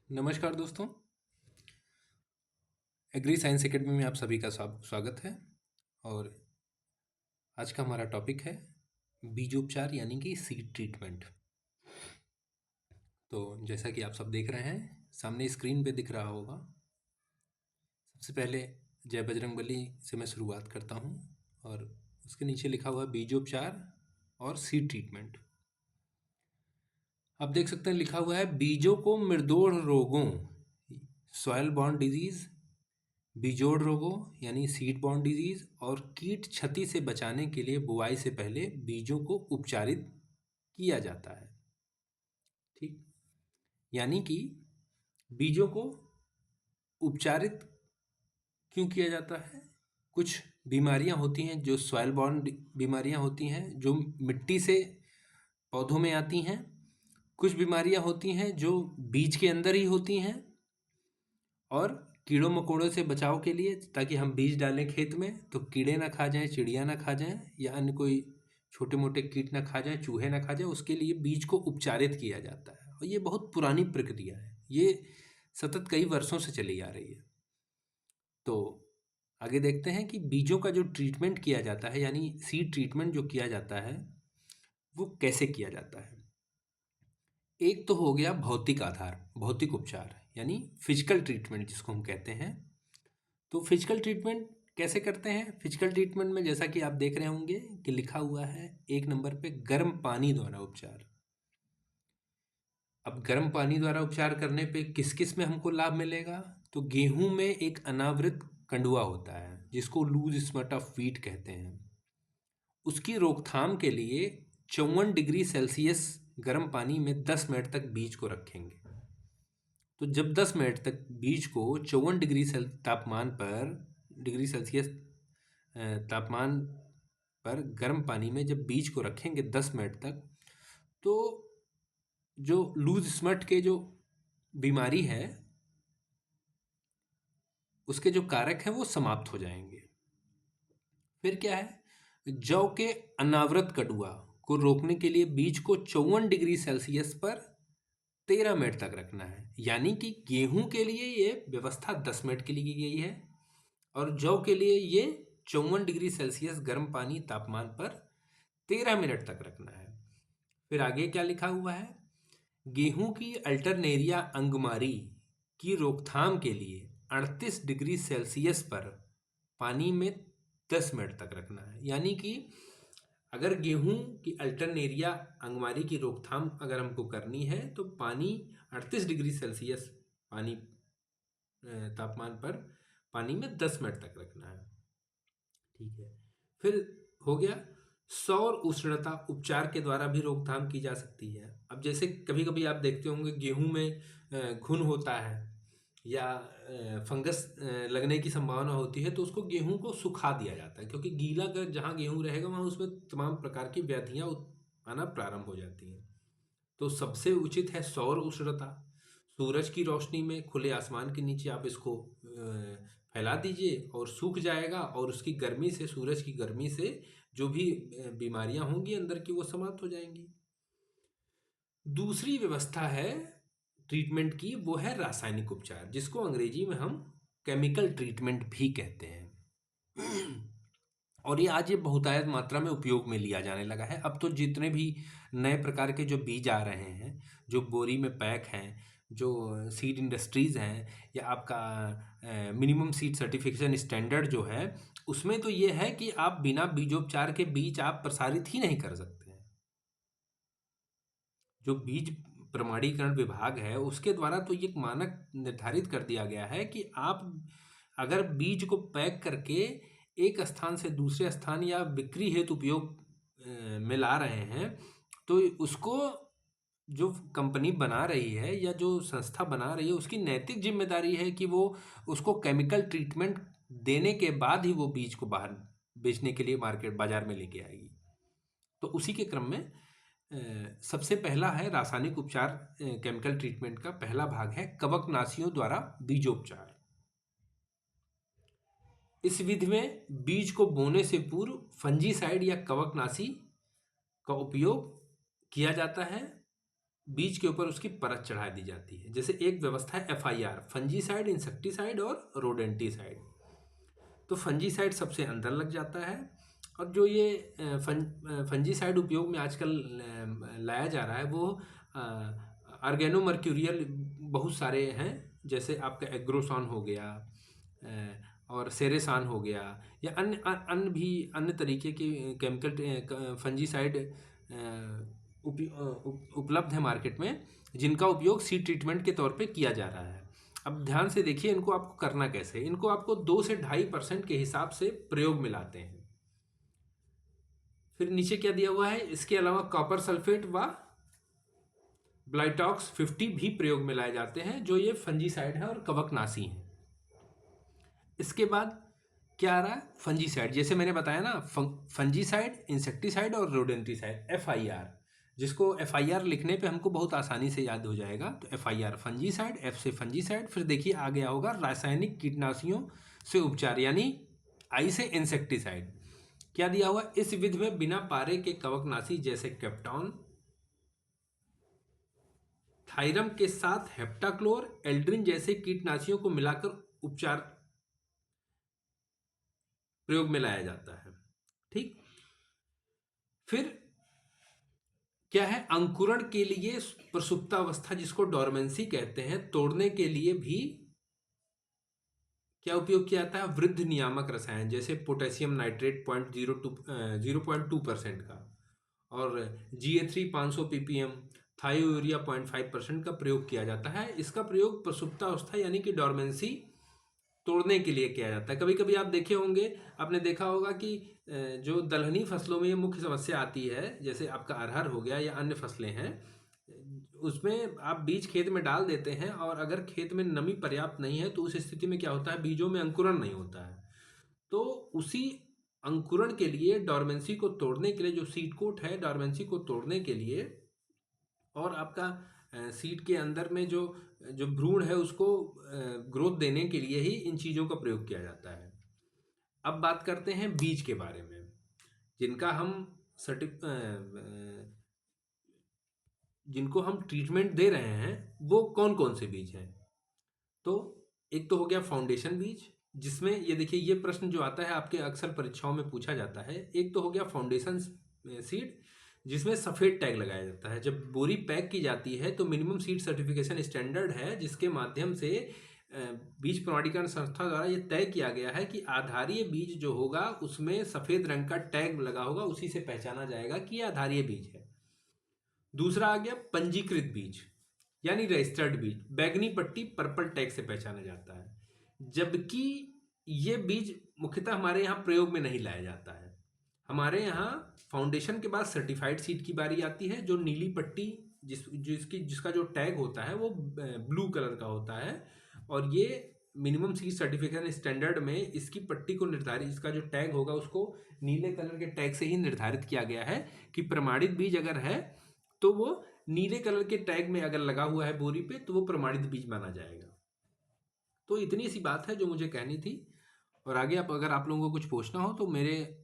नमस्कार दोस्तों। Agri science academy में आप सभी का स्वागत है। और आज का हमारा टॉपिक है बीजोपचार यानी कि सीड ट्रीटमेंट। तो जैसा कि आप सब देख रहे हैं, सामने स्क्रीन पे दिख रहा होगा। सबसे पहले जय बजरंगबली से मैं शुरुआत करता हूँ और उसके नीचे लिखा हुआ है बीजोपचार और सीड ट्रीटमेंट। आप देख सकते हैं लिखा हुआ है बीजों को मृदोड़ रोगों, सॉयल बॉर्न डिजीज, बीजोड़ रोगों यानी सीड बॉर्न डिजीज और कीट क्षति से बचाने के लिए बुआई से पहले बीजों को उपचारित किया जाता है। ठीक, यानी कि बीजों को उपचारित क्यों किया जाता है? कुछ बीमारियां होती हैं जो सॉयल बॉर्न बीमारियां होती हैं जो मिट्टी से पौधों में आती हैं। कुछ बीमारियां होती हैं जो बीज के अंदर ही होती हैं और कीड़ों मकोड़ों से बचाव के लिए, ताकि हम बीज डालें खेत में तो कीड़े ना खा जाएं, चिड़िया ना खा जाएं या अन्य कोई छोटे मोटे कीट ना खा जाएं, चूहे ना खा जाएं, उसके लिए बीज को उपचारित किया जाता है। और ये बहुत पुरानी प्रक्रिया है, ये सतत कई वर्षों से चली आ रही है। तो आगे देखते हैं कि बीजों का जो ट्रीटमेंट किया जाता है यानी सीड ट्रीटमेंट जो किया जाता है वो कैसे किया जाता है। एक तो हो गया भौतिक आधार, भौतिक उपचार यानी फिजिकल ट्रीटमेंट जिसको हम कहते हैं। तो फिजिकल ट्रीटमेंट कैसे करते हैं? फिजिकल ट्रीटमेंट में जैसा कि आप देख रहे होंगे कि लिखा हुआ है एक नंबर पे गर्म पानी द्वारा उपचार। अब गर्म पानी द्वारा उपचार करने पे किस किस में हमको लाभ मिलेगा? तो गेहूं में एक अनावृत कंडुआ होता है जिसको लूज स्पॉट ऑफ व्हीट कहते हैं। उसकी रोकथाम के लिए 54 डिग्री सेल्सियस गर्म पानी में 10 मिनट तक बीज को रखेंगे। तो जब 10 मिनट तक बीज को 54 डिग्री सेल्सियस तापमान पर गर्म पानी में जब बीज को रखेंगे 10 मिनट तक, तो जो लूज स्मट के जो बीमारी है उसके जो कारक हैं वो समाप्त हो जाएंगे। फिर क्या है, जौ के अनावृत कटुआ को रोकने के लिए बीज को 54 डिग्री सेल्सियस पर 13 मिनट तक रखना है। यानी कि गेहूं के लिए ये व्यवस्था 10 मिनट के लिए की गई है और जौ के लिए ये 54 डिग्री सेल्सियस गर्म पानी तापमान पर 13 मिनट तक रखना है। फिर आगे क्या लिखा हुआ है, गेहूं की अल्टरनेरिया अंगमारी की रोकथाम के लिए 38 डिग्री सेल्सियस पर पानी में 10 मिनट तक रखना है। यानी कि अगर गेहूं की अल्टरनेरिया अंगमारी की रोकथाम अगर हमको करनी है तो पानी 38 डिग्री सेल्सियस पानी तापमान पर पानी में 10 मिनट तक रखना है। ठीक है, फिर हो गया सौर उष्णता उपचार के द्वारा भी रोकथाम की जा सकती है। अब जैसे कभी कभी आप देखते होंगे गेहूं में घुन होता है या फंगस लगने की संभावना होती है, तो उसको गेहूं को सुखा दिया जाता है क्योंकि गीला अगर जहाँ गेहूं रहेगा वहाँ उसमें तमाम प्रकार की व्याधियाँ आना प्रारंभ हो जाती हैं। तो सबसे उचित है सौर उष्णता। सूरज की रोशनी में खुले आसमान के नीचे आप इसको फैला दीजिए और सूख जाएगा और उसकी गर्मी से, सूरज की गर्मी से जो भी बीमारियां होंगी अंदर की वो समाप्त हो जाएंगी। दूसरी व्यवस्था है ट्रीटमेंट की, वो है रासायनिक उपचार जिसको अंग्रेजी में हम केमिकल ट्रीटमेंट भी कहते हैं। और ये आज ये बहुतायत मात्रा में उपयोग में लिया जाने लगा है। अब तो जितने भी नए प्रकार के जो बीज आ रहे हैं, जो बोरी में पैक हैं, जो सीड इंडस्ट्रीज़ हैं या आपका मिनिमम सीड सर्टिफिकेशन स्टैंडर्ड जो है, उसमें तो ये है कि आप बिना बीजोपचार के बीज आप प्रसारित ही नहीं कर सकते हैं। जो बीज प्रमाणीकरण विभाग है उसके द्वारा तो ये मानक निर्धारित कर दिया गया है कि आप अगर बीज को पैक करके एक स्थान से दूसरे स्थान या बिक्री हेतु उपयोग में ला रहे हैं, तो उसको जो कंपनी बना रही है या जो संस्था बना रही है उसकी नैतिक जिम्मेदारी है कि वो उसको केमिकल ट्रीटमेंट देने के बाद ही वो बीज को बाहर बेचने के लिए मार्केट बाजार में लेके आएगी। तो उसी के क्रम में सबसे पहला है रासायनिक उपचार। केमिकल ट्रीटमेंट का पहला भाग है कवकनाशियों द्वारा बीजोपचार। इस विधि में बीज को बोने से पूर्व फंजीसाइड या कवकनाशी का उपयोग किया जाता है बीज के ऊपर उसकी परत चढ़ा दी जाती है। जैसे एक व्यवस्था है FIR, फंजीसाइड, इंसेक्टिसाइड और रोडेंटिसाइड। तो फंजीसाइड सबसे अंदर लग जाता है, और जो ये फंजीसाइड उपयोग में आजकल लाया जा रहा है वो ऑर्गेनोमर्क्यूरियल बहुत सारे हैं। जैसे आपका एग्रोसॉन हो गया, और सेरेसान हो गया, या अन्य भी अन्य तरीके के केमिकल फंजीसाइड उपलब्ध है मार्केट में, जिनका उपयोग सीड ट्रीटमेंट के तौर पे किया जा रहा है। अब ध्यान से देखिए, इनको आपको करना कैसे है। इनको आपको 2 से 2.5% के हिसाब से प्रयोग में लाते हैं। फिर नीचे क्या दिया हुआ है, इसके अलावा कॉपर सल्फेट व ब्लाइटॉक्स 50 भी प्रयोग में लाए जाते हैं, जो ये फंजीसाइड है और कवकनाशी है। इसके बाद क्या आ रहा है, फंजीसाइड। जैसे मैंने बताया ना, फंजीसाइड, इंसेक्टिसाइड और रोडेंटिसाइड, FIR, जिसको FIR लिखने पे हमको बहुत आसानी से याद हो जाएगा। तो FIR फंजीसाइड, F से फंजीसाइड। फिर देखिए आ गया होगा रासायनिक कीटनाशियों से उपचार, यानी I से इंसेक्टिसाइड। क्या दिया हुआ, इस विधि में बिना पारे के कवकनाशी जैसे कैप्टॉन, थायरम के साथ हेप्टाक्लोर, एल्ड्रिन जैसे कीटनाशियों को मिलाकर उपचार प्रयोग में लाया जाता है। ठीक। फिर क्या है, अंकुरण के लिए प्रसुप्तावस्था, जिसको डोरमेंसी कहते हैं, तोड़ने के लिए भी क्या उपयोग किया जाता है, वृद्ध नियामक रसायन, जैसे पोटेशियम नाइट्रेट 0.2% का, और GA3 500 ppm, थायोयूरिया 0.5% का प्रयोग किया जाता है। इसका प्रयोग प्रसुप्तावस्था यानी कि डोरमेंसी तोड़ने के लिए किया जाता है। कभी कभी आप देखे होंगे, आपने देखा होगा कि जो दलहनी फसलों में ये मुख्य समस्या आती है, जैसे आपका अरहर हो गया या अन्य फसलें हैं, उसमें आप बीज खेत में डाल देते हैं, और अगर खेत में नमी पर्याप्त नहीं है तो उस स्थिति में क्या होता है, बीजों में अंकुरण नहीं होता है। तो उसी अंकुरण के लिए, डोरमेंसी को तोड़ने के लिए, जो सीड कोट है, डोरमेंसी को तोड़ने के लिए, और आपका सीड के अंदर में जो जो भ्रूण है उसको ग्रोथ देने के लिए ही इन चीज़ों का प्रयोग किया जाता है। अब बात करते हैं बीज के बारे में, जिनका हम जिनको हम ट्रीटमेंट दे रहे हैं, वो कौन कौन से बीज हैं। तो एक तो हो गया फाउंडेशन बीज, जिसमें ये देखिए, ये प्रश्न जो आता है आपके अक्सर परीक्षाओं में पूछा जाता है। एक तो हो गया फाउंडेशन सीड, जिसमें सफ़ेद टैग लगाया जाता है। जब बोरी पैक की जाती है तो मिनिमम सीड सर्टिफिकेशन स्टैंडर्ड है, जिसके माध्यम से बीज प्रमाणीकरण संस्था द्वारा ये तय किया गया है कि आधारीय बीज जो होगा उसमें सफ़ेद रंग का टैग लगा होगा, उसी से पहचाना जाएगा कि ये आधारीय बीज है। दूसरा आ गया पंजीकृत बीज, यानी रजिस्टर्ड बीज, बैगनी पट्टी पर्पल टैग से पहचाना जाता है। जबकि ये बीज मुख्यतः हमारे यहाँ प्रयोग में नहीं लाया जाता है। हमारे यहाँ फाउंडेशन के बाद सर्टिफाइड सीड की बारी आती है, जो नीली पट्टी जिसका जो टैग होता है वो ब्लू कलर का होता है, और ये मिनिमम सीड सर्टिफिकेशन स्टैंडर्ड में इसकी पट्टी को निर्धारित, इसका जो टैग होगा उसको नीले कलर के टैग से ही निर्धारित किया गया है कि प्रमाणित बीज अगर है तो वो नीले कलर के टैग में अगर लगा हुआ है बोरी पे तो वो प्रमाणित बीज माना जाएगा। तो इतनी सी बात है जो मुझे कहनी थी, और आगे अगर आप लोगों को कुछ पूछना हो तो मेरे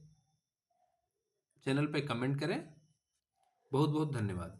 चैनल पे कमेंट करें। बहुत बहुत धन्यवाद।